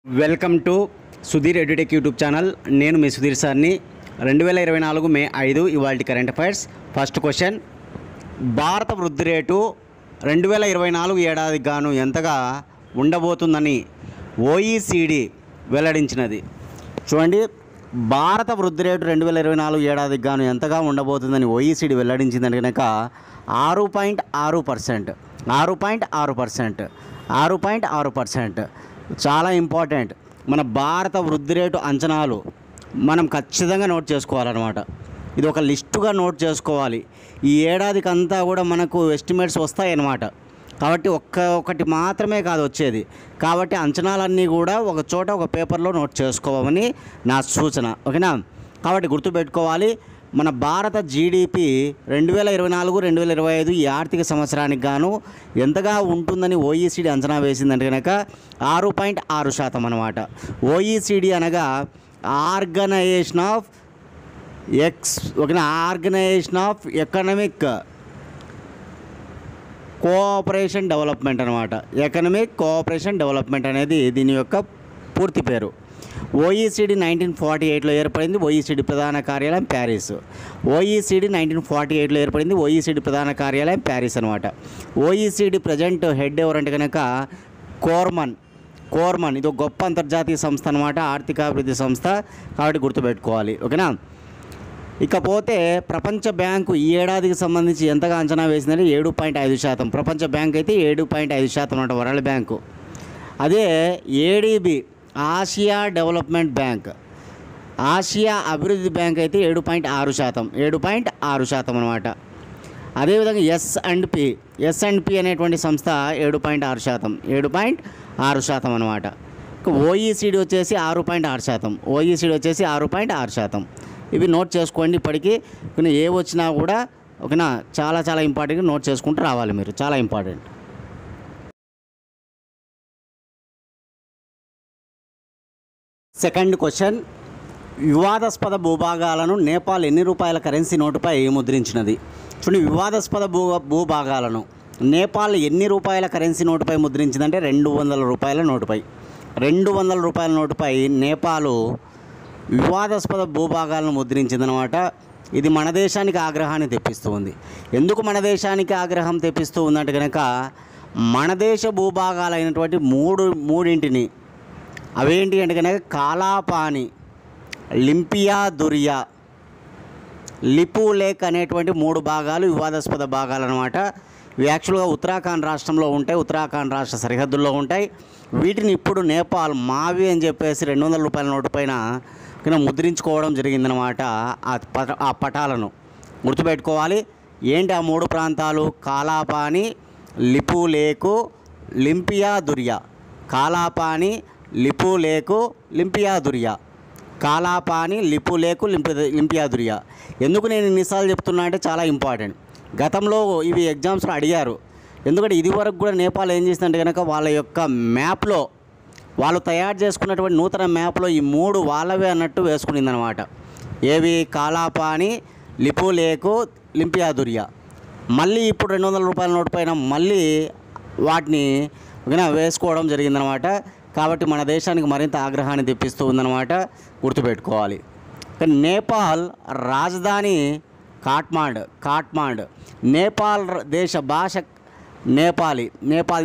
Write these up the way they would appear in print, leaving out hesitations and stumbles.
Welcome to Sudheer edutech YouTube channel. నేను మీ సుధీర్ సార్ని. 2024 మే 5 ఇవాల్టి కరెంట్ అఫైర్స్. ఫస్ట్ క్వశ్చన్, భారత వృద్ధి రేటు 2024 ఏడాదికి గాను ఎంతగా ఉండబోతుందని ఓఈసీడీ వెల్లడించినది. చూడండి, భారత వృద్ధి రేటు 2024 ఏడాదికి గాను ఎంతగా ఉండబోతుందని ఓఈసీడీ వెల్లడించిందని కనుక 6.6%. 6.6%. చాలా ఇంపార్టెంట్. మన భారత వృద్ధి రేటు అంచనాలు మనం ఖచ్చితంగా నోట్ చేసుకోవాలన్నమాట. ఇది ఒక లిస్టుగా నోట్ చేసుకోవాలి. ఈ ఏడాదికి అంతా కూడా మనకు ఎస్టిమేట్స్ వస్తాయన్నమాట. కాబట్టి ఒకటి మాత్రమే కాదు వచ్చేది. కాబట్టి అంచనాలన్నీ కూడా ఒక చోట ఒక పేపర్లో నోట్ చేసుకోవాలని నా సూచన. ఓకేనా? కాబట్టి గుర్తుపెట్టుకోవాలి, మన భారత జీడిపి 2024-2025 ఈ ఆర్థిక సంవత్సరానికి గాను ఎంతగా ఉంటుందని ఓఈసీడీ అంచనా వేసిందంటే కనుక 6.6% అన్నమాట. ఓఈసీడీ అనగా organisation of economic cooperation development అనమాట. ఎకనామిక్ కోఆపరేషన్ డెవలప్మెంట్ అనేది దీని యొక్క పూర్తి పేరు. ఓఈసీడీ 1948లో ఏర్పడింది. ఓఈసీడీ ప్రధాన కార్యాలయం ప్యారిస్. ఓఈసీడీ 1948లో ఏర్పడింది. ఓఈసీడీ ప్రధాన కార్యాలయం ప్యారిస్ అనమాట. ఓఈసీడీ ప్రజెంట్ హెడ్ ఎవరంటే కనుక కోర్మన్. ఇది ఒక గొప్ప అంతర్జాతీయ సంస్థ అనమాట, ఆర్థికాభివృద్ధి సంస్థ. కాబట్టి గుర్తుపెట్టుకోవాలి. ఓకేనా? ఇకపోతే ప్రపంచ బ్యాంకు ఈ ఏడాదికి సంబంధించి ఎంతగా అంచనా వేసిందంటే 7.5%. ప్రపంచ బ్యాంక్ అయితే 7.5% అనమాట, వరల్డ్ బ్యాంకు. అదే ADB Asia development bank, Asia అభివృద్ధి బ్యాంక్ అయితే 7.6% అనమాట. అదేవిధంగా ఎస్&పి అనేటువంటి సంస్థ 7.6% అనమాట. ఓఈసీడీ వచ్చేసి 6.6%. ఇవి నోట్ చేసుకోండి. ఇప్పటికీ ఏ వచ్చినా కూడా ఓకేనా, చాలా ఇంపార్టెంట్గా నోట్ చేసుకుంటూ రావాలి మీరు. చాలా ఇంపార్టెంట్. సెకండ్ క్వశ్చన్, వివాదాస్పద భూభాగాలను నేపాల్ ఎన్ని రూపాయల కరెన్సీ నోటుపై ముద్రించినది? చూడండి, వివాదాస్పద భూభాగాలను నేపాల్ ఎన్ని రూపాయల కరెన్సీ నోటుపై ముద్రించిందంటే 200 రూపాయల నోటుపై. 200 రూపాయల నోటుపై నేపాల్ వివాదాస్పద భూభాగాలను ముద్రించిందనమాట. ఇది మన దేశానికి ఆగ్రహాన్ని తెప్పిస్తూ ఉంది. ఎందుకు మన దేశానికి ఆగ్రహం తెప్పిస్తూ ఉందంటే కనుక మన దేశ భూభాగాలైనటువంటి మూడింటిని, అవేంటి అంటే కనుక కాలాపాని, లింపియా దురియా, లిపు లేక్ అనేటువంటి 3 భాగాలు వివాదాస్పద భాగాలు అనమాట. ఇవి యాక్చువల్గా ఉత్తరాఖండ్ రాష్ట్రంలో ఉంటాయి, ఉత్తరాఖండ్ రాష్ట్ర సరిహద్దుల్లో ఉంటాయి. వీటిని ఇప్పుడు నేపాల్ మావి అని చెప్పేసి 200 రూపాయల నోటు పైన ముద్రించుకోవడం జరిగిందనమాట. ఆ పటాలను గుర్తుపెట్టుకోవాలి. ఏంటి ఆ 3 ప్రాంతాలు? కాలాపాని, లిపు లేకు, లింపియా దురియా. కాలాపాని, లిపు లేకు, లింపియా దురియా. కాలాపాని, లిపు లేకు, లింపియా దురియా. ఎందుకు నేను ఇన్నిసార్లు చెప్తున్నా అంటే చాలా ఇంపార్టెంట్. గతంలో ఇవి ఎగ్జామ్స్లో అడిగారు. ఎందుకంటే ఇది వరకు కూడా నేపాల్ ఏం చేసిందంటే కనుక వాళ్ళ యొక్క మ్యాప్లో, వాళ్ళు తయారు చేసుకున్నటువంటి నూతన మ్యాప్లో ఈ 3 వాళ్ళవే అన్నట్టు వేసుకునిందనమాట. ఏవి? కాలాపాని, లిపు లేకు, లింపియా దురియా. మళ్ళీ ఇప్పుడు 200 రూపాయల నోటు పైన మళ్ళీ వాటిని వేసుకోవడం జరిగిందనమాట. కాబట్టి మన దేశానికి మరింత ఆగ్రహాన్ని తెప్పిస్తూ ఉందన్నమాట. గుర్తుపెట్టుకోవాలి. కానీ నేపాల్ రాజధాని కాట్మాండ్. నేపాల్ దేశ భాష నేపాలీ. నేపాల్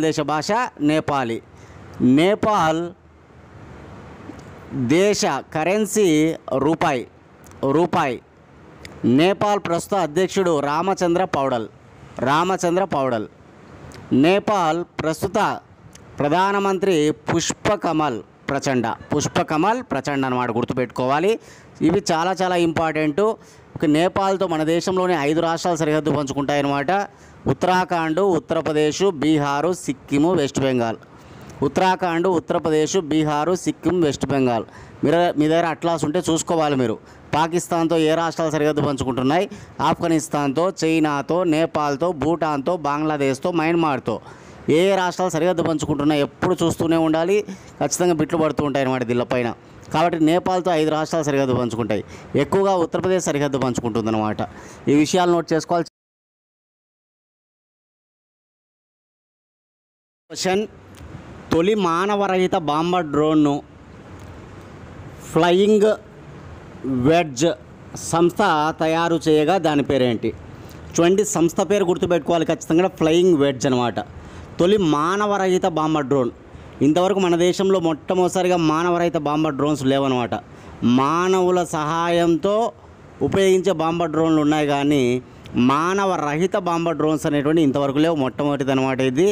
దేశ కరెన్సీ రూపాయి. నేపాల్ ప్రస్తుత అధ్యక్షుడు రామచంద్ర పౌడల్. నేపాల్ ప్రస్తుత ప్రధానమంత్రి పుష్పకమల్ ప్రచండ అనమాట. గుర్తుపెట్టుకోవాలి. ఇవి చాలా ఇంపార్టెంట్. నేపాల్తో మన దేశంలోని 5 రాష్ట్రాలు సరిహద్దు పంచుకుంటాయన్నమాట. ఉత్తరాఖండ్, ఉత్తరప్రదేశ్, బీహారు, సిక్కిము, వెస్ట్ బెంగాల్. ఉత్తరాఖండ్, ఉత్తరప్రదేశ్, బీహారు, సిక్కిం, వెస్ట్ బెంగాల్. మీ దగ్గర అట్లాస్ ఉంటే చూసుకోవాలి మీరు. పాకిస్తాన్తో ఏ రాష్ట్రాలు సరిహద్దు పంచుకుంటున్నాయి? ఆఫ్ఘనిస్తాన్తో, చైనాతో, నేపాల్తో, భూటాన్తో, బంగ్లాదేశ్తో, మయన్మార్తో ఏ రాష్ట్రాలు సరిహద్దు పంచుకుంటున్నాయి ఎప్పుడు చూస్తూనే ఉండాలి. ఖచ్చితంగా బిట్లు పడుతూ ఉంటాయి అన్నమాట దీనిపైన. కాబట్టి నేపాల్తో 5 రాష్ట్రాలు సరిహద్దు పంచుకుంటాయి. ఎక్కువగా ఉత్తరప్రదేశ్ సరిహద్దు పంచుకుంటుందన్నమాట. ఈ విషయాలు నోట్ చేసుకోవాలి. క్వశ్చన్, తొలి మానవరహిత బాంబర్ డ్రోన్ను ఫ్లయింగ్ వెడ్జ్ సంస్థ తయారు చేయగా దాని పేరేంటి? చూడండి, సంస్థ పేరు గుర్తుపెట్టుకోవాలి ఖచ్చితంగా. ఫ్లయింగ్ వెడ్జ్ అనమాట. తొలి మానవరహిత బాంబర్ డ్రోన్. ఇంతవరకు మన దేశంలో మొట్టమొదటిసారిగా మానవరహిత బాంబర్ డ్రోన్స్ లేవన్నమాట. మానవుల సహాయంతో ఉపయోగించే బాంబర్ డ్రోన్లు ఉన్నాయి, కానీ మానవ రహిత బాంబర్ డ్రోన్స్ అనేటువంటి ఇంతవరకు లేవు. మొట్టమొదటిది అనమాట ఇది.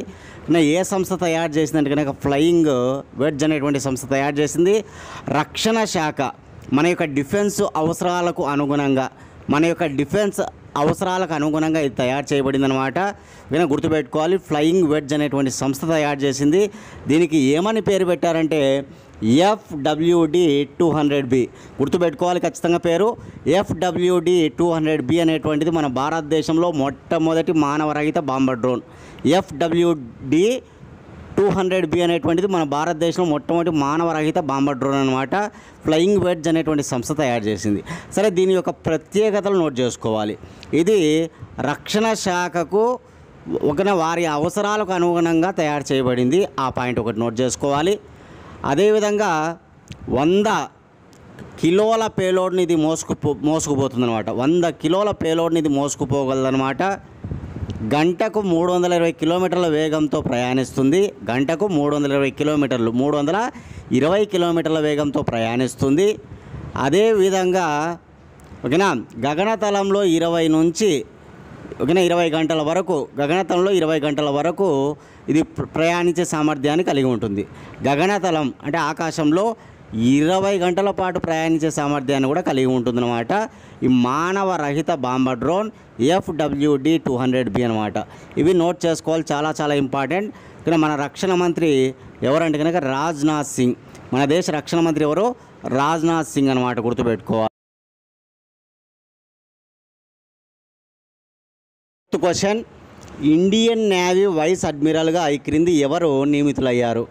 ఏ సంస్థ తయారు చేసిందంటే కనుక ఫ్లయింగ్ వెడ్జ్ అనేటువంటి సంస్థ తయారు చేసింది. రక్షణ శాఖ మన యొక్క డిఫెన్స్ అవసరాలకు అనుగుణంగా ఇది తయారు చేయబడింది అనమాట. విన గుర్తుపెట్టుకోవాలి, ఫ్లయింగ్ వెడ్జ్ అనేటువంటి సంస్థ తయారు చేసింది. దీనికి ఏమని పేరు పెట్టారంటే FWD-200B. గుర్తుపెట్టుకోవాలి ఖచ్చితంగా పేరు. FWD-200B అనేటువంటిది మన భారతదేశంలో మొట్టమొదటి మానవరహిత బాంబర్ డ్రోన్. FWD-200B అనేటువంటిది మన భారతదేశంలో మొట్టమొదటి మానవరహిత బాంబర్ డ్రోన్ అనమాట. ఫ్లయింగ్ వెడ్జ్ అనేటువంటి సంస్థ తయారు చేసింది. సరే, దీని యొక్క ప్రత్యేకతలు నోట్ చేసుకోవాలి. ఇది రక్షణ శాఖకు వారి అవసరాలకు అనుగుణంగా తయారు చేయబడింది. ఆ పాయింట్ ఒకటి నోట్ చేసుకోవాలి. అదేవిధంగా 100 కిలోల పేలోడ్ని ఇది మోసుకుపోతుంది అనమాట. 100 కిలోల పేలోడ్ని ఇది మోసుకుపోగలదనమాట. గంటకు 320 కిలోమీటర్ల వేగంతో ప్రయాణిస్తుంది. గంటకు 320 కిలోమీటర్ల వేగంతో ప్రయాణిస్తుంది. అదేవిధంగా ఓకేనా గగనతలంలో 20 గంటల వరకు గగనతలంలో 20 గంటల వరకు ఇది ప్రయాణించే సామర్థ్యాన్ని కలిగి ఉంటుంది. గగనతలం అంటే ఆకాశంలో 20 గంటల పాటు ప్రయాణించే సామర్థ్యాన్ని కూడా కలిగి ఉంటుందన్నమాట. ఈ మానవ రహిత బాంబర్ డ్రోన్ FWD-200B అనమాట. ఇవి నోట్ చేసుకోవాలి, చాలా చాలా ఇంపార్టెంట్. ఇక్కడ మన రక్షణ మంత్రి ఎవరంటే కనుక రాజ్నాథ్ సింగ్. మన దేశ రక్షణ మంత్రి ఎవరు? రాజ్నాథ్ సింగ్ అనమాట. గుర్తుపెట్టుకోవాలి. క్వశ్చన్, ఇండియన్ నేవీ వైస్ అడ్మిరల్గా ఈ క్రింది ఎవరు నియమితులయ్యారు?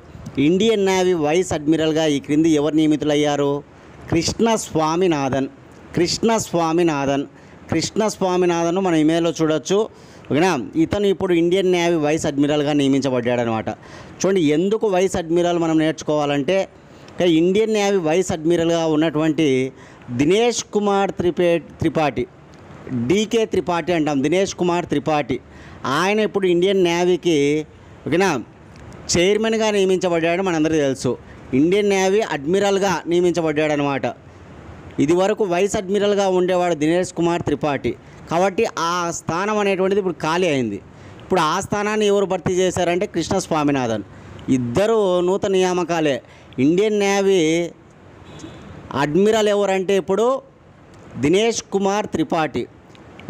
ఇండియన్ నేవీ వైస్ అడ్మిరల్గా ఈ క్రింది ఎవరు నియమితులయ్యారు? కృష్ణ స్వామినాథన్ మనం ఇమెయిల్లో చూడొచ్చు. ఓకేనా, ఇతను ఇప్పుడు ఇండియన్ నేవీ వైస్ అడ్మిరల్గా నియమించబడ్డాడు అనమాట. చూడండి, ఎందుకు వైస్ అడ్మిరల్ మనం నేర్చుకోవాలంటే ఇండియన్ నేవీ వైస్ అడ్మిరల్గా ఉన్నటువంటి దినేష్ కుమార్ త్రిపాఠి, DK త్రిపాఠి అంటాం, దినేష్ కుమార్ త్రిపాఠి. ఆయన ఇప్పుడు ఇండియన్ నేవీకి ఓకేనా చైర్మన్గా నియమించబడ్డాడు. మనందరికీ తెలుసు. ఇండియన్ నేవీ అడ్మిరల్గా నియమించబడ్డాడు అనమాట. ఇది వరకు వైస్ అడ్మిరల్గా ఉండేవాడు దినేష్ కుమార్ త్రిపాఠి. కాబట్టి ఆ స్థానం అనేటువంటిది ఇప్పుడు ఖాళీ అయింది. ఇప్పుడు ఆ స్థానాన్ని ఎవరు భర్తీ చేశారంటే కృష్ణ స్వామినాథన్. ఇద్దరు నూతన నియామకాలే. ఇండియన్ నేవీ అడ్మిరల్ ఎవరంటే ఇప్పుడు Dinesh Kumar Tripathi.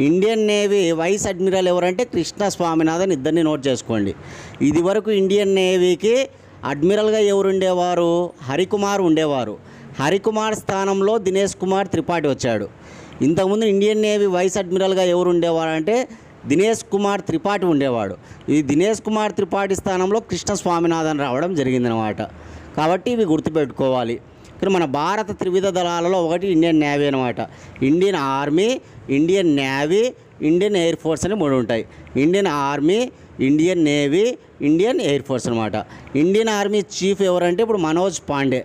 Indian navy vice admiral ఎవరంటే కృష్ణ స్వామినాథన్. ఇద్దరిని నోట్ చేసుకోండి. ఇది వరకు ఇండియన్ నేవీకి అడ్మిరల్గా ఎవరు ఉండేవారు? హరికుమార్ ఉండేవారు. హరికుమార్ స్థానంలో దినేష్ కుమార్ త్రిపాఠి వచ్చాడు. ఇంతకుముందు ఇండియన్ నేవీ వైస్ అడ్మిరల్గా ఎవరు ఉండేవారు అంటే దినేష్ కుమార్ త్రిపాఠి ఉండేవాడు. ఈ దినేష్ కుమార్ త్రిపాఠి స్థానంలో కృష్ణ స్వామినాథన్ రావడం జరిగిందనమాట. కాబట్టి ఇవి గుర్తుపెట్టుకోవాలి. ఇక్కడ మన భారత త్రివిధ దళాలలో ఒకటి ఇండియన్ నేవీ అనమాట. Indian army, Indian navy, Indian air force అని 3 ఉంటాయి. Indian army, Indian navy, Indian air force అనమాట. ఇండియన్ ఆర్మీ చీఫ్ ఎవరంటే ఇప్పుడు మనోజ్ పాండే.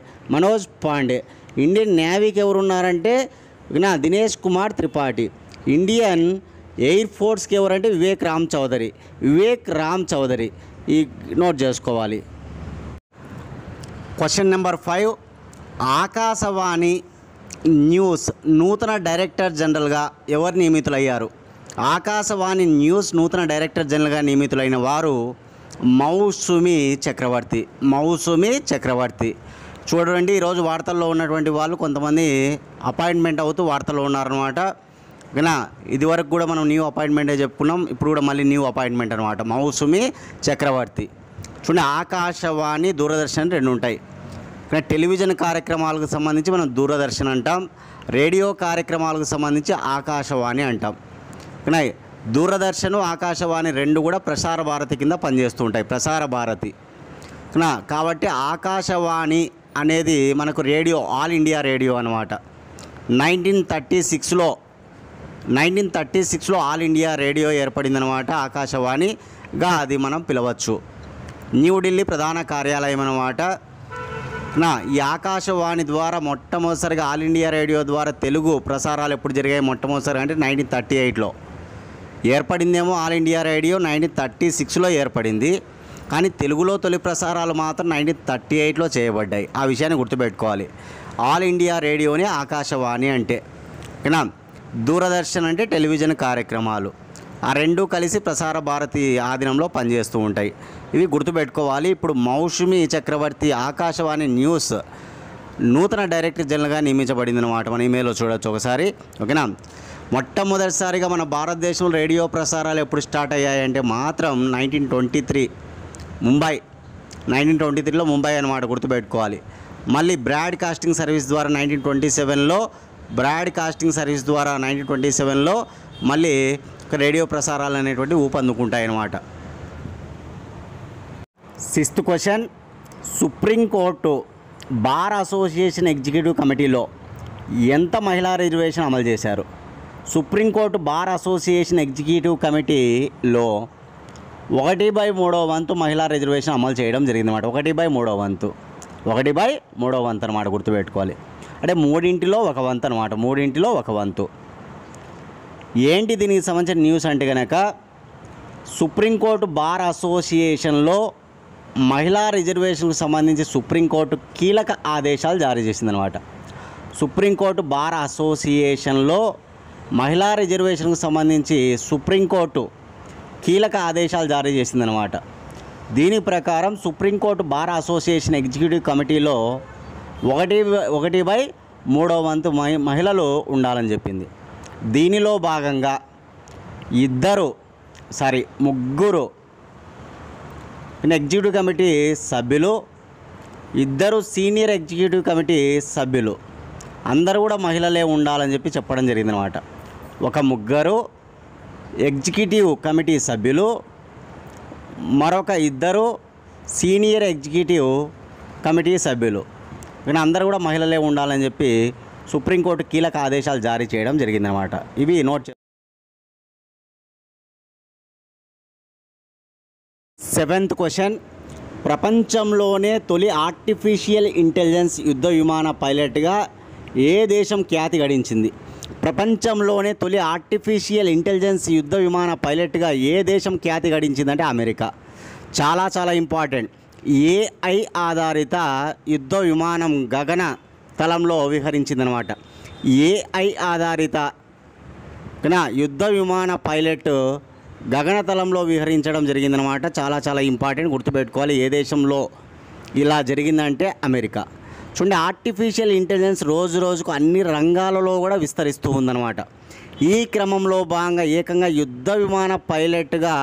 ఇండియన్ నేవీకి ఎవరు ఉన్నారంటే దినేష్ కుమార్ త్రిపాఠి. ఇండియన్ ఎయిర్ ఫోర్స్కి ఎవరంటే వివేక్ రామ్ చౌదరి. ఈ నోట్ చేసుకోవాలి. క్వశ్చన్ నెంబర్ 5, ఆకాశవాణి న్యూస్ నూతన డైరెక్టర్ జనరల్గా ఎవరు నియమితులయ్యారు? ఆకాశవాణి న్యూస్ నూతన డైరెక్టర్ జనరల్గా నియమితులైన వారు మౌసుమి చక్రవర్తి. చూడండి, ఈరోజు వార్తల్లో ఉన్నటువంటి వాళ్ళు కొంతమంది అపాయింట్మెంట్ అవుతూ వార్తల్లో ఉన్నారనమాట. ఓకేనా, ఇదివరకు కూడా మనం న్యూ అపాయింట్మెంటే చెప్పుకున్నాం. ఇప్పుడు కూడా మళ్ళీ న్యూ అపాయింట్మెంట్ అనమాట. మౌసుమి చక్రవర్తి. చూడండి, ఆకాశవాణి, దూరదర్శన్ 2 ఉంటాయి. ఇక్కడ టెలివిజన్ కార్యక్రమాలకు సంబంధించి మనం దూరదర్శన్ అంటాం. రేడియో కార్యక్రమాలకు సంబంధించి ఆకాశవాణి అంటాం. కానీ దూరదర్శన్, ఆకాశవాణి 2 కూడా ప్రసార భారతి కింద పనిచేస్తూ ఉంటాయి. ప్రసార భారతి. కాబట్టి ఆకాశవాణి అనేది మనకు రేడియో, ఆల్ ఇండియా రేడియో అనమాట. 1936లో ఆల్ ఇండియా రేడియో ఏర్పడిందనమాట. ఆకాశవాణిగా అది మనం పిలవచ్చు. న్యూఢిల్లీ ప్రధాన కార్యాలయం అన్నమాట. ఈ ఆకాశవాణి ద్వారా మొట్టమొదటిసారిగా ఆల్ ఇండియా రేడియో ద్వారా తెలుగు ప్రసారాలు ఎప్పుడు జరిగాయి మొట్టమొదటిసారి అంటే 1938లో ఏర్పడిందేమో. ఆల్ ఇండియా రేడియో 1936లో ఏర్పడింది, కానీ తెలుగులో తొలి ప్రసారాలు మాత్రం 1938లో చేయబడ్డాయి. ఆ విషయాన్ని గుర్తుపెట్టుకోవాలి. ఆల్ ఇండియా రేడియోని ఆకాశవాణి అంటే, ఓకేనా. దూరదర్శన్ అంటే టెలివిజన్ కార్యక్రమాలు. ఆ రెండు కలిసి ప్రసార భారతి ఆధీనంలో పనిచేస్తూ ఉంటాయి. ఇవి గుర్తుపెట్టుకోవాలి. ఇప్పుడు మౌసుమి చక్రవర్తి ఆకాశవాణి న్యూస్ నూతన డైరెక్టర్ జనరల్గా నియమించబడింది అన్నమాట. మన ఈమెయిల్లో చూడొచ్చు ఒకసారి, ఓకేనా. మొట్టమొదటిసారిగా మన భారతదేశంలో రేడియో ప్రసారాలు ఎప్పుడు స్టార్ట్ అయ్యాయంటే మాత్రం 1923 ముంబై, 1923లో ముంబై అన్నమాట, గుర్తుపెట్టుకోవాలి. మళ్ళీ బ్రాడ్కాస్టింగ్ సర్వీస్ ద్వారా 1927లో, బ్రాడ్కాస్టింగ్ సర్వీస్ ద్వారా 1927లో మళ్ళీ రేడియో ప్రసారాలు అనేటువంటి ఊపందుకుంటాయన్నమాట. 6th question, supreme court bar association executive కమిటీలో ఎంత మహిళా రిజర్వేషన్ అమలు చేశారు? సుప్రీంకోర్టు బార్ అసోసియేషన్ ఎగ్జిక్యూటివ్ కమిటీలో 1/3 వంతు మహిళా రిజర్వేషన్ అమలు చేయడం జరిగిందన్నమాట. 1/3 వంతు, 1/3 వంతు అన్నమాట, గుర్తుపెట్టుకోవాలి. అంటే 3లో 1 వంతు అన్నమాట, 3లో 1 వంతు. ఏంటి దీనికి సంబంధించిన న్యూస్ అంటే కనుక, సుప్రీంకోర్టు బార్ అసోసియేషన్లో మహిళా రిజర్వేషన్కు సంబంధించి సుప్రీంకోర్టు కీలక ఆదేశాలు జారీ చేసిందనమాట. సుప్రీంకోర్టు బార్ అసోసియేషన్లో మహిళా రిజర్వేషన్కు సంబంధించి సుప్రీంకోర్టు కీలక ఆదేశాలు జారీ చేసిందనమాట. దీని ప్రకారం సుప్రీంకోర్టు బార్ అసోసియేషన్ ఎగ్జిక్యూటివ్ కమిటీలో 1/3 వంతు మహిళలు ఉండాలని చెప్పింది. దీనిలో భాగంగా ముగ్గురు ఎగ్జిక్యూటివ్ కమిటీ సభ్యులు, 2 సీనియర్ ఎగ్జిక్యూటివ్ కమిటీ సభ్యులు అందరూ కూడా మహిళలే ఉండాలని చెప్పి చెప్పడం జరిగిందనమాట. ఒక 3 ఎగ్జిక్యూటివ్ కమిటీ సభ్యులు, మరొక 2 సీనియర్ ఎగ్జిక్యూటివ్ కమిటీ సభ్యులు, కానీ అందరూ కూడా మహిళలే ఉండాలని చెప్పి సుప్రీంకోర్టు కీలక ఆదేశాలు జారీ చేయడం జరిగిందనమాట. ఇవి నోట్. 7th క్వశ్చన్, ప్రపంచంలోనే తొలి ఆర్టిఫిషియల్ ఇంటెలిజెన్స్ యుద్ధ విమాన పైలట్గా ఏ దేశం ఖ్యాతి గడించింది? ప్రపంచంలోనే తొలి ఆర్టిఫిషియల్ ఇంటెలిజెన్స్ యుద్ధ విమాన పైలట్గా ఏ దేశం ఖ్యాతి గడించిందంటే అమెరికా. చాలా చాలా ఇంపార్టెంట్. AI ఆధారిత యుద్ధ విమానం గగన తలంలో విహరించిందనమాట. AI ఆధారిత యుద్ధ విమాన పైలట్ గగనతలంలో విహరించడం జరిగిందనమాట. చాలా చాలా ఇంపార్టెంట్, గుర్తుపెట్టుకోవాలి. ఏ దేశంలో ఇలా జరిగిందంటే అమెరికా. చూడండి, ఆర్టిఫిషియల్ ఇంటెలిజెన్స్ రోజు రోజుకు అన్ని రంగాలలో కూడా విస్తరిస్తూ ఉందన్నమాట. ఈ క్రమంలో భాగంగా ఏకంగా యుద్ధ విమాన పైలట్గా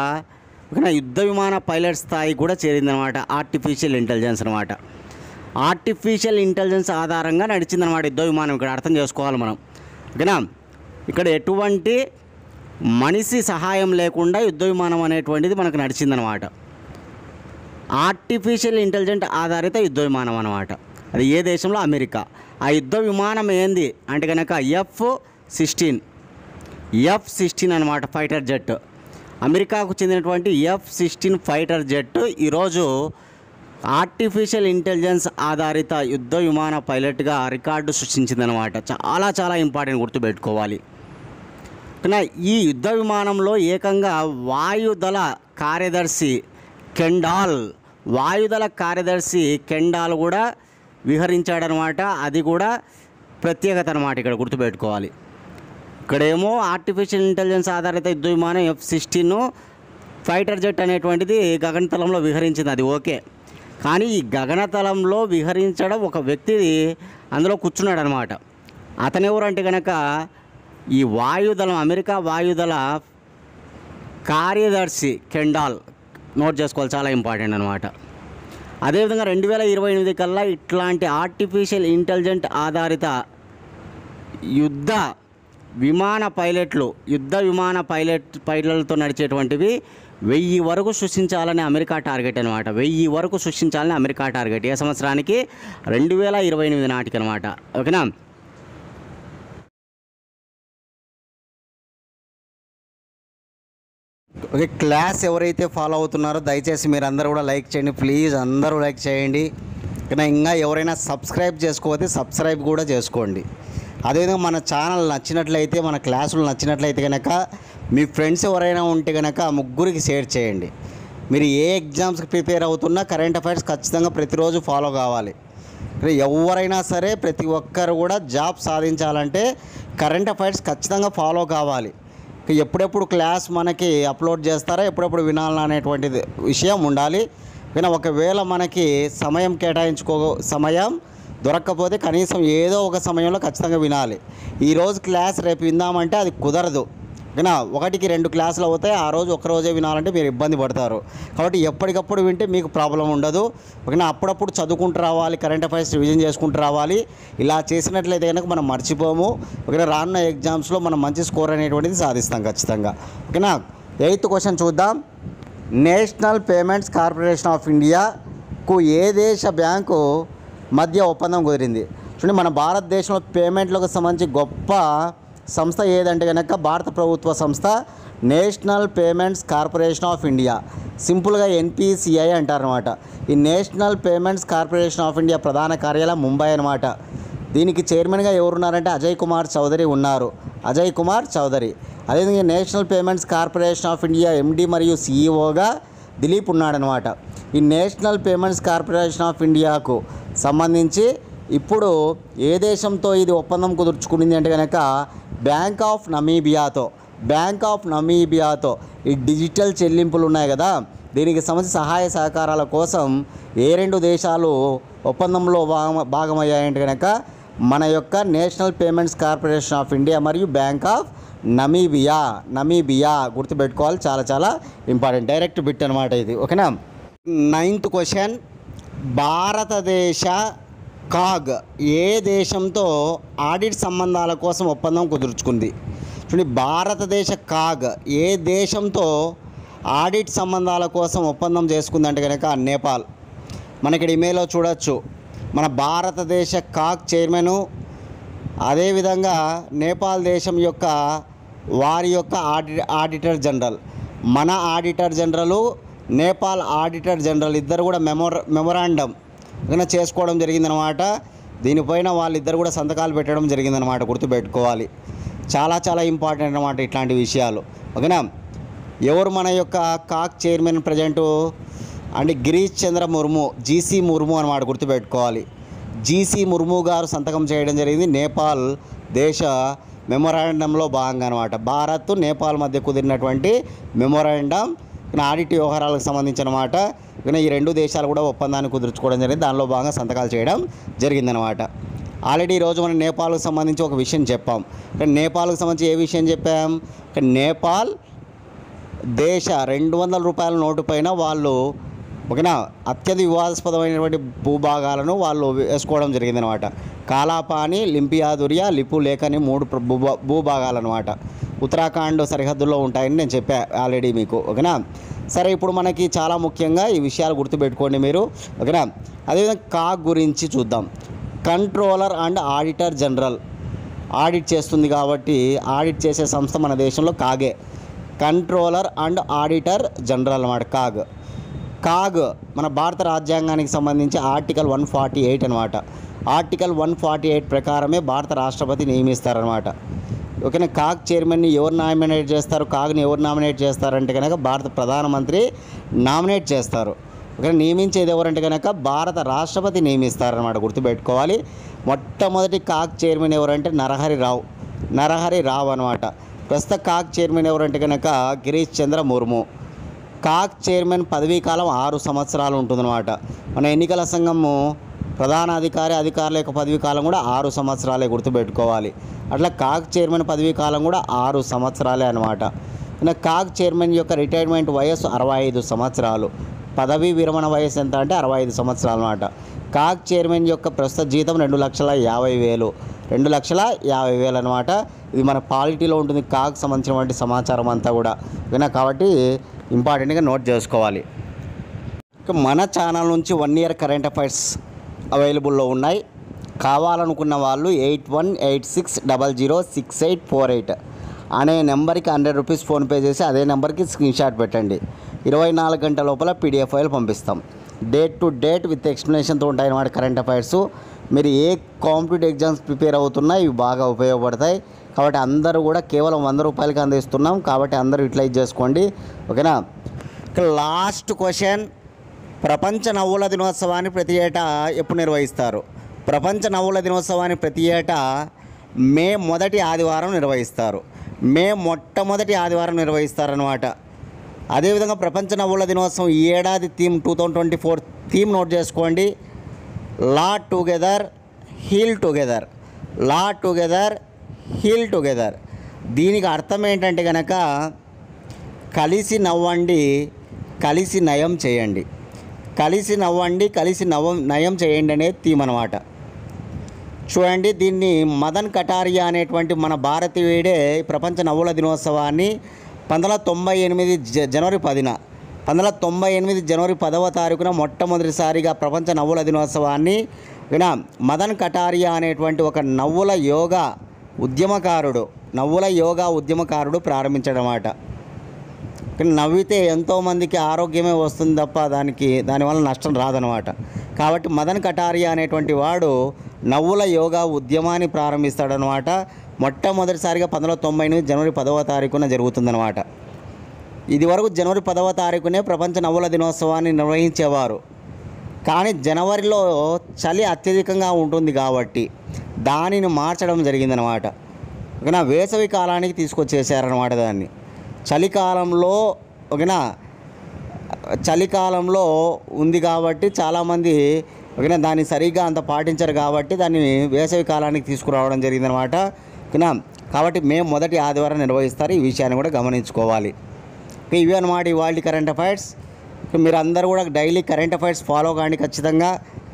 యుద్ధ విమాన పైలట్ స్థాయి కూడా చేరిందనమాట ఆర్టిఫిషియల్ ఇంటెలిజెన్స్ అనమాట. ఆర్టిఫిషియల్ ఇంటెలిజెన్స్ ఆధారంగా నడిచిందనమాట యుద్ధ విమానం. ఇక్కడ అర్థం చేసుకోవాలి మనం, ఓకేనా. ఇక్కడ ఎటువంటి మనిషి సహాయం లేకుండా యుద్ధ విమానం అనేటువంటిది మనకు నడిచిందనమాట. ఆర్టిఫిషియల్ ఇంటెలిజెంట్ ఆధారిత యుద్ధ విమానం అనమాట. అది ఏ దేశంలో? అమెరికా. ఆ యుద్ధ విమానం ఏంది అంటే కనుక F-16 అనమాట, ఫైటర్ జెట్. అమెరికాకు చెందినటువంటి F-16 ఫైటర్ జెట్ ఈరోజు ఆర్టిఫిషియల్ ఇంటెలిజెన్స్ ఆధారిత యుద్ధ విమాన పైలట్గా రికార్డు సృష్టించిందనమాట. చాలా చాలా ఇంపార్టెంట్, గుర్తుపెట్టుకోవాలి. కానీ ఈ యుద్ధ విమానంలో ఏకంగా వాయుదళ కార్యదర్శి కెండాల్ కూడా విహరించాడనమాట. అది కూడా ప్రత్యేకత అనమాట, ఇక్కడ గుర్తుపెట్టుకోవాలి. ఇక్కడేమో ఆర్టిఫిషియల్ ఇంటెలిజెన్స్ ఆధారిత యుద్ధ విమానం F-16 ఫైటర్ జెట్ అనేటువంటిది గగనతలంలో విహరించింది, అది ఓకే. కానీ ఈ గగనతలంలో విహరించడం ఒక వ్యక్తి అందులో కూర్చున్నాడు అనమాట. అతను ఎవరంటే కనుక ఈ వాయుదళం, అమెరికా వాయుదళ కార్యదర్శి కెండాల్. నోట్ చేసుకోవాలి, చాలా ఇంపార్టెంట్ అనమాట. అదేవిధంగా 2028 కల్లా ఇట్లాంటి ఆర్టిఫిషియల్ ఇంటెలిజెంట్ ఆధారిత యుద్ధ విమాన పైలట్లతో నడిచేటువంటివి 1000 వరకు సృష్టించాలని అమెరికా టార్గెట్ అనమాట. 1000 వరకు సృష్టించాలని అమెరికా టార్గెట్. ఏ సంవత్సరానికి? 2028 నాటికి అనమాట, ఓకేనా. ఓకే, క్లాస్ ఎవరైతే ఫాలో అవుతున్నారో దయచేసి మీరు అందరూ కూడా లైక్ చేయండి ప్లీజ్, అందరూ లైక్ చేయండి. ఇంకా ఎవరైనా సబ్స్క్రైబ్ చేసుకోకపోతే సబ్స్క్రైబ్ కూడా చేసుకోండి. అదేవిధంగా మన ఛానల్ నచ్చినట్లయితే, మన క్లాసులు నచ్చినట్లయితే కనుక మీ ఫ్రెండ్స్ ఎవరైనా ఉంటే కనుక ముగ్గురికి షేర్ చేయండి. మీరు ఏ ఎగ్జామ్స్కి ప్రిపేర్ అవుతున్నా కరెంట్ అఫైర్స్ ఖచ్చితంగా ప్రతిరోజు ఫాలో కావాలి. ఎవరైనా సరే ప్రతి ఒక్కరు కూడా జాబ్ సాధించాలంటే కరెంట్ అఫైర్స్ ఖచ్చితంగా ఫాలో కావాలి. ఎప్పుడెప్పుడు క్లాస్ మనకి అప్లోడ్ చేస్తారో ఎప్పుడెప్పుడు వినాలనేటువంటి విషయం ఉండాలి. కానీ ఒకవేళ మనకి సమయం దొరక్కపోతే కనీసం ఏదో ఒక సమయంలో ఖచ్చితంగా వినాలి. ఈరోజు క్లాస్ రేపు విందామంటే అది కుదరదు. ఓకేనా, 1-2 క్లాసులు అవుతాయి, ఆ రోజు ఒకరోజే వినాలంటే మీరు ఇబ్బంది పడతారు. కాబట్టి ఎప్పటికప్పుడు వింటే మీకు ప్రాబ్లం ఉండదు. ఓకేనా, అప్పుడప్పుడు చదువుకుంటూ రావాలి, కరెంట్ అఫైర్స్ రివిజన్ చేసుకుంటూ రావాలి. ఇలా చేసినట్లయితే కనుక మనం మర్చిపోము. ఓకేనా, రానున్న ఎగ్జామ్స్లో మనం మంచి స్కోర్ అనేటువంటిది సాధిస్తాం ఖచ్చితంగా. ఓకేనా, 8th క్వశ్చన్ చూద్దాం. నేషనల్ పేమెంట్స్ కార్పొరేషన్ ఆఫ్ ఇండియాకు ఏ దేశ బ్యాంకు మధ్య ఒప్పందం కుదిరింది? చూడండి, మన భారతదేశంలో పేమెంట్లకు సంబంధించి గొప్ప సంస్థ ఏదంటే కనుక భారత ప్రభుత్వ సంస్థ national payments corporation of India, సింపుల్గా NPCI అంటారనమాట. ఈ national payments corporation of India ప్రధాన కార్యాలయం ముంబై అనమాట. దీనికి చైర్మన్గా ఎవరున్నారంటే అజయ్ కుమార్ చౌదరి ఉన్నారు. అజయ్ కుమార్ చౌదరి. అదేవిధంగా national payments corporation of India MD మరియు CEOగా దిలీప్ ఉన్నాడనమాట. ఈ నేషనల్ పేమెంట్స్ కార్పొరేషన్ ఆఫ్ ఇండియాకు సంబంధించి ఇప్పుడు ఏ దేశంతో ఇది ఒప్పందం కుదుర్చుకునింది అంటే కనుక బ్యాంక్ ఆఫ్ నమీబియాతో ఈ డిజిటల్ చెల్లింపులు ఉన్నాయి కదా, దీనికి సంబంధించి సహాయ సహకారాల కోసం ఏ 2 దేశాలు ఒప్పందంలో భాగమయ్యాయంటే కనుక మన యొక్క national payments corporation of India మరియు బ్యాంక్ ఆఫ్ నమీబియా గుర్తుపెట్టుకోవాలి, చాలా చాలా ఇంపార్టెంట్ డైరెక్ట్ బిట్ అనమాట ఇది. ఓకేనా, 9th క్వశ్చన్. భారతదేశ కాగ్ ఏ దేశంతో ఆడిట్ సంబంధాల కోసం ఒప్పందం కుదుర్చుకుంది? చూడండి, భారతదేశ కాగ్ ఏ దేశంతో ఆడిట్ సంబంధాల కోసం ఒప్పందం చేసుకుందంటే కనుక నేపాల్. మనకి ఇమెయిల్లో చూడొచ్చు, మన భారతదేశ కాగ్ చైర్మను అదేవిధంగా నేపాల్ దేశం యొక్క వారి యొక్క ఆడిటర్ జనరల్, మన auditor general Nepal auditor general ఇద్దరు కూడా మెమొరాండం చేసుకోవడం జరిగిందనమాట. దీనిపైన వాళ్ళిద్దరు కూడా సంతకాలు పెట్టడం జరిగిందనమాట, గుర్తుపెట్టుకోవాలి. చాలా చాలా ఇంపార్టెంట్ అనమాట ఇట్లాంటి విషయాలు. ఓకేనా, ఎవరు మన యొక్క కాగ్ చైర్మన్ ప్రజెంటు అంటే గిరీష్ చంద్ర ముర్ము, GC ముర్ము అనమాట, గుర్తుపెట్టుకోవాలి. GC ముర్ము గారు సంతకం చేయడం జరిగింది నేపాల్ దేశ మెమొరాండంలో భాగంగా అనమాట. భారత్ నేపాల్ మధ్య కుదిరినటువంటి మెమొరాండం ఆడిట్ వ్యవహారాలకు సంబంధించిన మాట. కానీ ఈ 2 దేశాలు కూడా ఒప్పందాన్ని కుదుర్చుకోవడం జరిగింది, దానిలో భాగంగా సంతకాలు చేయడం జరిగిందనమాట. ఆల్రెడీ ఈరోజు మనం నేపాల్కు సంబంధించి ఒక విషయం చెప్పాం. కానీ నేపాల్కు సంబంధించి ఏ విషయం చెప్పాం? నేపాల్ దేశ 200 రూపాయల నోటు పైన వాళ్ళు ఓకేనా అత్యంత వివాదాస్పదమైనటువంటి భూభాగాలను వాళ్ళు వేసుకోవడం జరిగిందనమాట. కాలాపాని, లింపియాదురియా, లిపు లేఖని 3 భూభాగాలన్నమాట. ఉత్తరాఖండ్ సరిహద్దుల్లో ఉంటాయని నేను చెప్పా ఆల్రెడీ మీకు. ఓకేనా, సరే ఇప్పుడు మనకి చాలా ముఖ్యంగా ఈ విషయాలు గుర్తుపెట్టుకోండి మీరు. ఓకేనా, అదేవిధంగా కాగ్ గురించి చూద్దాం. Controller and auditor general audit చేస్తుంది కాబట్టి ఆడిట్ చేసే సంస్థ మన దేశంలో కాగే. కంట్రోలర్ అండ్ ఆడిటర్ జనరల్ అన్నమాట కాగ్ మన భారత రాజ్యాంగానికి సంబంధించి ఆర్టికల్ 148 అనమాట. ఆర్టికల్ 148 ప్రకారమే భారత రాష్ట్రపతి నియమిస్తారనమాట. ఓకేనా, కాగ్ చైర్మన్ని ఎవరు నామినేట్ చేస్తారు? కాగ్ని ఎవరు నామినేట్ చేస్తారంటే కనుక భారత ప్రధానమంత్రి నామినేట్ చేస్తారు. ఓకేనా, నియమించేది ఎవరంటే కనుక భారత రాష్ట్రపతి నియమిస్తారనమాట, గుర్తుపెట్టుకోవాలి. మొట్టమొదటి కాగ్ చైర్మన్ ఎవరంటే నరహరి రావ్ అనమాట. ప్రస్తుత కాగ్ చైర్మన్ ఎవరంటే కనుక గిరీష్ చంద్ర ముర్ము. కాగ్ చైర్మన్ పదవీ కాలం 6 సంవత్సరాలు ఉంటుందన్నమాట. మన ఎన్నికల సంఘము ప్రధాన అధికారుల యొక్క పదవీ కాలం కూడా 6 సంవత్సరాలే, గుర్తుపెట్టుకోవాలి. అట్లా కాగ్ చైర్మన్ పదవీ కాలం కూడా 6 సంవత్సరాలే అనమాట. కాగ్ చైర్మన్ యొక్క రిటైర్మెంట్ వయస్సు 65 సంవత్సరాలు. పదవీ విరమణ వయస్సు ఎంత అంటే 65 సంవత్సరాలు అనమాట. కాగ్ చైర్మన్ యొక్క ప్రస్తుత జీతం 2,50,000 2,50,000 అనమాట. ఇది మన పాలిటీలో ఉంటుంది కాగ్ సంబంధించినటువంటి సమాచారం అంతా కూడా. ఓకేనా, కాబట్టి ఇంపార్టెంట్గా నోట్ చేసుకోవాలి. మన ఛానల్ నుంచి 1 year కరెంట్ అఫైర్స్ అవైలబుల్లో ఉన్నాయి. కావాలనుకున్న వాళ్ళు 8186006848 అనే నెంబర్కి 100 రూపీస్ ఫోన్పే చేసి అదే నెంబర్కి స్క్రీన్ షాట్ పెట్టండి. 24 గంటల లోపల PDF ఫైల్ పంపిస్తాం. డేట్ టు డేట్ విత్ ఎక్స్ప్లెనేషన్తో ఉంటాయి అన్నమాట కరెంట్ అఫైర్స్. మీరు ఏ కాంపిటేటివ్ ఎగ్జామ్స్ ప్రిపేర్ అవుతున్నా ఇవి బాగా ఉపయోగపడతాయి. కాబట్టి అందరూ కూడా కేవలం 100 రూపాయలకి అందిస్తున్నాం. కాబట్టి అందరూ యూటిలైజ్ చేసుకోండి. ఓకేనా. ఇక లాస్ట్ క్వశ్చన్, ప్రపంచ నవ్వుల దినోత్సవాన్ని ప్రతి ఏటా ఎప్పుడు నిర్వహిస్తారు? ప్రపంచ నవ్వుల దినోత్సవాన్ని ప్రతి ఏటా మే మొదటి ఆదివారం నిర్వహిస్తారు. మే మొట్టమొదటి ఆదివారం నిర్వహిస్తారనమాట. అదేవిధంగా ప్రపంచ నవ్వుల దినోత్సవం ఈ ఏడాది థీమ్ 2024 థీమ్ నోట్ చేసుకోండి. లా టుగెదర్ హీల్ టుగెదర్. లా టుగెదర్ హీల్ టుగెదర్. దీనికి అర్థం ఏంటంటే కనుక కలిసి నవ్వండి, కలిసి నయం చేయండి. కలిసి నవ్వండి, కలిసి నయం చేయండి అనేది థీమ్ అనమాట. చూడండి, దీన్ని మదన్ కటారియా అనేటువంటి మన భారతీయుడే ప్రపంచ నవ్వుల దినోత్సవాన్ని 1998 జనవరి 10న 1998 జనవరి 10వ తారీఖున మొట్టమొదటిసారిగా ప్రపంచ నవ్వుల దినోత్సవాన్ని మదన్ కటారియా అనేటువంటి ఒక నవ్వుల యోగా ఉద్యమకారుడు ప్రారంభించడమాట. నవ్వితే ఎంతోమందికి ఆరోగ్యమే వస్తుంది తప్ప దానివల్ల నష్టం రాదనమాట. కాబట్టి మదన్ కటారియా అనేటువంటి వాడు నవ్వుల యోగా ఉద్యమాన్ని ప్రారంభిస్తాడనమాట. మొట్టమొదటిసారిగా 1998 జనవరి 10వ తారీఖున జరుగుతుందన్నమాట. ఇది వరకు జనవరి 10వ తారీఖునే ప్రపంచ నవ్వుల దినోత్సవాన్ని నిర్వహించేవారు. కానీ జనవరిలో చలి అత్యధికంగా ఉంటుంది కాబట్టి దానిని మార్చడం జరిగిందనమాట. ఓకేనా. వేసవి కాలానికి తీసుకొచ్చేసారనమాట దాన్ని. చలికాలంలో ఉంది కాబట్టి చాలామంది ఓకేనా దాన్ని సరిగ్గా అంత పాటించరు కాబట్టి దాన్ని వేసవి కాలానికి తీసుకురావడం జరిగిందనమాట. ఓకేనా. కాబట్టి మే మొదటి ఆదివారం నిర్వహిస్తారు. ఈ విషయాన్ని కూడా గమనించుకోవాలి. ఇవి అన్నమాట ఇవాళ కరెంట్ అఫైర్స్. మీరు అందరూ కూడా డైలీ కరెంట్ అఫైర్స్ ఫాలో కాండి ఖచ్చితంగా.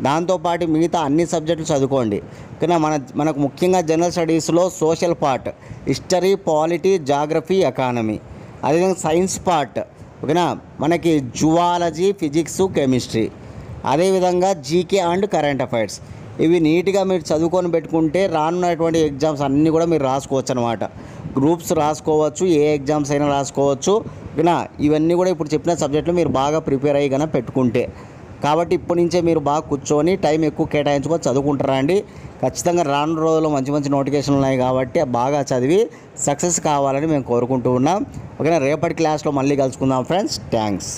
దాంతోపాటు మిగతా అన్ని సబ్జెక్టులు చదువుకోండి. ఓకేనా. మనకు ముఖ్యంగా జనరల్ స్టడీస్లో social part, history, polity, geography, economy, అదేవిధంగా సైన్స్ పార్ట్ ఓకేనా మనకి జువాలజీ, ఫిజిక్స్, కెమిస్ట్రీ, అదేవిధంగా జీకే అండ్ కరెంట్ అఫైర్స్. ఇవి నీట్గా మీరు చదువుకొని పెట్టుకుంటే రానున్నటువంటి ఎగ్జామ్స్ అన్నీ కూడా మీరు రాసుకోవచ్చు అనమాట. గ్రూప్స్ రాసుకోవచ్చు, ఏ ఎగ్జామ్స్ అయినా రాసుకోవచ్చు. ఓకేనా. ఇవన్నీ కూడా ఇప్పుడు చెప్పిన సబ్జెక్టులు మీరు బాగా ప్రిపేర్ అయ్యి కన్నా పెట్టుకుంటే. కాబట్టి ఇప్పటి నుంచే మీరు బాగా కూర్చొని టైం ఎక్కువ కేటాయించుకొని చదువుకుంటారా అండి. ఖచ్చితంగా రాను రోజుల్లో మంచి మంచి నోటిఫికేషన్లు ఉన్నాయి కాబట్టి బాగా చదివి సక్సెస్ కావాలని మేము కోరుకుంటూ ఉన్నాం. ఓకేనా. రేపటి క్లాస్లో మళ్ళీ కలుసుకుందాం ఫ్రెండ్స్. థ్యాంక్స్.